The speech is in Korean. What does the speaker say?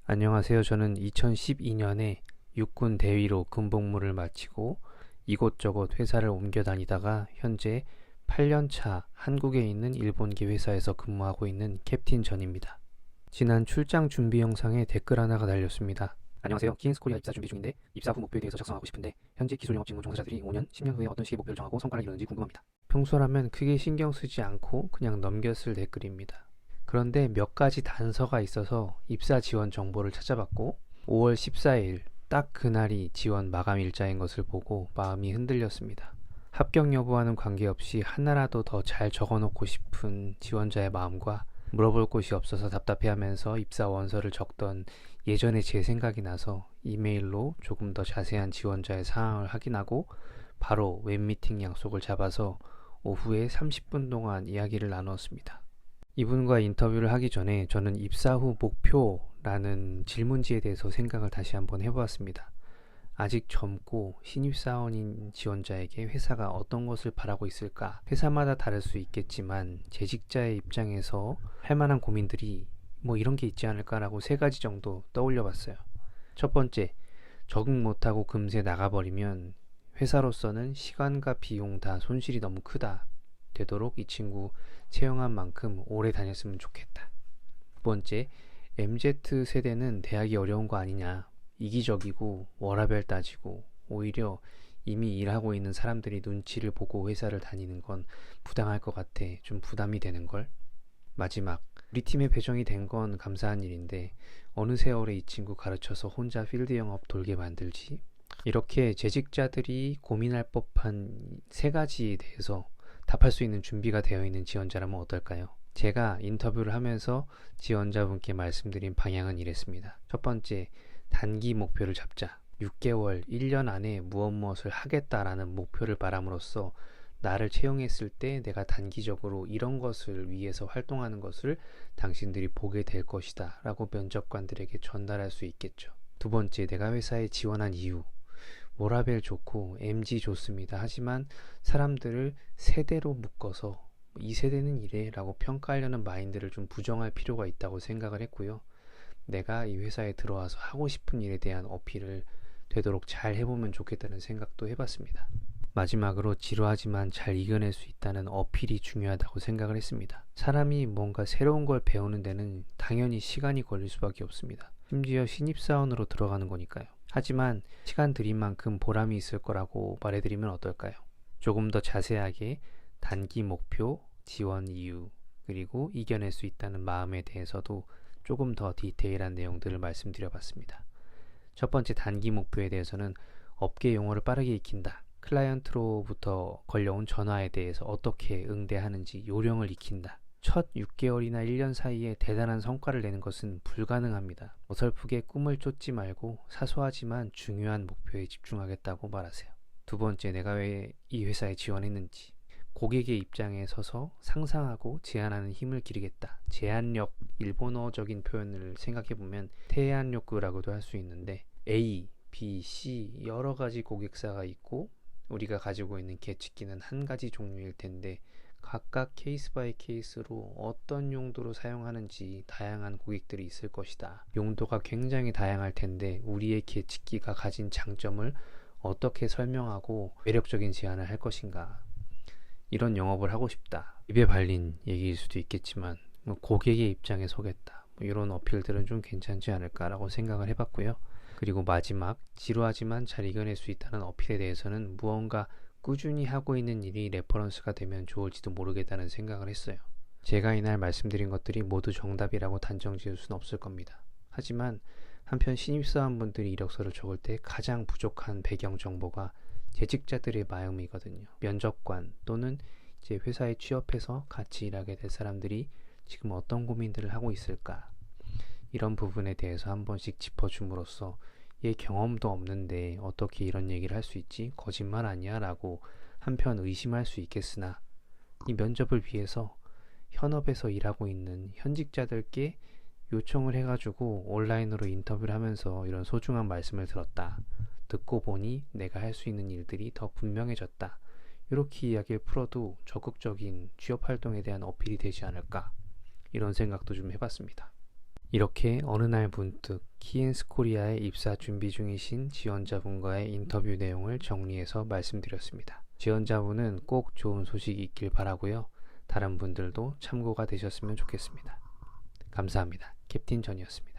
안녕하세요. 저는 2012년에 육군 대위로 군복무를 마치고 이곳저곳 회사를 옮겨 다니다가 현재 8년차 한국에 있는 일본계 회사에서 근무하고 있는 캡틴 전입니다. 지난 출장 준비 영상에 댓글 하나가 달렸습니다. 안녕하세요. 킹스코리아 입사 준비 중인데 입사 후 목표에 대해서 작성하고 싶은데 현재 기술 영업 직무 종사자들이 5년, 10년 후에 어떤 시기 목표를 정하고 성과를 이루는지 궁금합니다. 평소라면 크게 신경 쓰지 않고 그냥 넘겼을 댓글입니다. 그런데 몇 가지 단서가 있어서 입사 지원 정보를 찾아봤고 5월 14일 딱 그날이 지원 마감 일자인 것을 보고 마음이 흔들렸습니다. 합격 여부와는 관계없이 하나라도 더 잘 적어놓고 싶은 지원자의 마음과 물어볼 곳이 없어서 답답해하면서 입사 원서를 적던 예전에 제 생각이 나서 이메일로 조금 더 자세한 지원자의 상황을 확인하고 바로 웹미팅 약속을 잡아서 오후에 30분 동안 이야기를 나누었습니다. 이분과 인터뷰를 하기 전에 저는 입사 후 목표라는 질문지에 대해서 생각을 다시 한번 해보았습니다. 아직 젊고 신입사원인 지원자에게 회사가 어떤 것을 바라고 있을까? 회사마다 다를 수 있겠지만 재직자의 입장에서 할 만한 고민들이 뭐 이런 게 있지 않을까라고 세 가지 정도 떠올려 봤어요. 첫 번째, 적응 못하고 금세 나가버리면 회사로서는 시간과 비용 다 손실이 너무 크다. 되도록 이 친구 채용한 만큼 오래 다녔으면 좋겠다. 두 번째, MZ세대는 대학이 어려운 거 아니냐. 이기적이고 워라밸 따지고 오히려 이미 일하고 있는 사람들이 눈치를 보고 회사를 다니는 건 부당할 것 같아. 좀 부담이 되는걸. 마지막, 우리 팀에 배정이 된 건 감사한 일인데 어느 세월에 이 친구 가르쳐서 혼자 필드 영업 돌게 만들지? 이렇게 재직자들이 고민할 법한 세 가지에 대해서 답할 수 있는 준비가 되어 있는 지원자라면 어떨까요? 제가 인터뷰를 하면서 지원자분께 말씀드린 방향은 이랬습니다. 첫 번째, 단기 목표를 잡자. 6개월, 1년 안에 무엇을 하겠다라는 목표를 바람으로써 나를 채용했을 때 내가 단기적으로 이런 것을 위해서 활동하는 것을 당신들이 보게 될 것이다 라고 면접관들에게 전달할 수 있겠죠. 두 번째, 내가 회사에 지원한 이유. 워라밸 좋고 MG 좋습니다. 하지만 사람들을 세대로 묶어서 이 세대는 이래 라고 평가하려는 마인드를 좀 부정할 필요가 있다고 생각을 했고요. 내가 이 회사에 들어와서 하고 싶은 일에 대한 어필을 되도록 잘 해보면 좋겠다는 생각도 해봤습니다. 마지막으로 지루하지만 잘 이겨낼 수 있다는 어필이 중요하다고 생각을 했습니다. 사람이 뭔가 새로운 걸 배우는 데는 당연히 시간이 걸릴 수밖에 없습니다. 심지어 신입사원으로 들어가는 거니까요. 하지만 시간 들인 만큼 보람이 있을 거라고 말해드리면 어떨까요? 조금 더 자세하게 단기 목표, 지원 이유, 그리고 이겨낼 수 있다는 마음에 대해서도 조금 더 디테일한 내용들을 말씀드려봤습니다. 첫 번째 단기 목표에 대해서는 업계 용어를 빠르게 익힌다. 클라이언트로부터 걸려온 전화에 대해서 어떻게 응대하는지 요령을 익힌다. 첫 6개월이나 1년 사이에 대단한 성과를 내는 것은 불가능합니다. 어설프게 꿈을 쫓지 말고 사소하지만 중요한 목표에 집중하겠다고 말하세요. 두 번째, 내가 왜 이 회사에 지원했는지. 고객의 입장에 서서 상상하고 제안하는 힘을 기르겠다. 제안력, 일본어적인 표현을 생각해보면 태안력구라고도 할 수 있는데 A, B, C 여러 가지 고객사가 있고 우리가 가지고 있는 계측기는 한 가지 종류일 텐데 각각 케이스 바이 케이스로 어떤 용도로 사용하는지 다양한 고객들이 있을 것이다. 용도가 굉장히 다양할 텐데 우리의 계측기가 가진 장점을 어떻게 설명하고 매력적인 제안을 할 것인가. 이런 영업을 하고 싶다. 입에 발린 얘기일 수도 있겠지만 고객의 입장에 서겠다. 이런 어필들은 좀 괜찮지 않을까라고 생각을 해봤고요. 그리고 마지막, 지루하지만 잘 이겨낼 수 있다는 어필에 대해서는 무언가 꾸준히 하고 있는 일이 레퍼런스가 되면 좋을지도 모르겠다는 생각을 했어요. 제가 이날 말씀드린 것들이 모두 정답이라고 단정 지을 수는 없을 겁니다. 하지만 한편 신입사원분들이 이력서를 적을 때 가장 부족한 배경 정보가 재직자들의 마음이거든요. 면접관 또는 이제 회사에 취업해서 같이 일하게 될 사람들이 지금 어떤 고민들을 하고 있을까? 이런 부분에 대해서 한 번씩 짚어줌으로써 얘 경험도 없는데 어떻게 이런 얘기를 할 수 있지? 거짓말 아니야? 라고 한편 의심할 수 있겠으나 이 면접을 위해서 현업에서 일하고 있는 현직자들께 요청을 해가지고 온라인으로 인터뷰를 하면서 이런 소중한 말씀을 들었다. 듣고 보니 내가 할 수 있는 일들이 더 분명해졌다. 이렇게 이야기를 풀어도 적극적인 취업 활동에 대한 어필이 되지 않을까? 이런 생각도 좀 해봤습니다. 이렇게 어느 날 문득 키엔스코리아에 입사 준비 중이신 지원자분과의 인터뷰 내용을 정리해서 말씀드렸습니다. 지원자분은 꼭 좋은 소식이 있길 바라고요. 다른 분들도 참고가 되셨으면 좋겠습니다. 감사합니다. 캡틴 전이었습니다.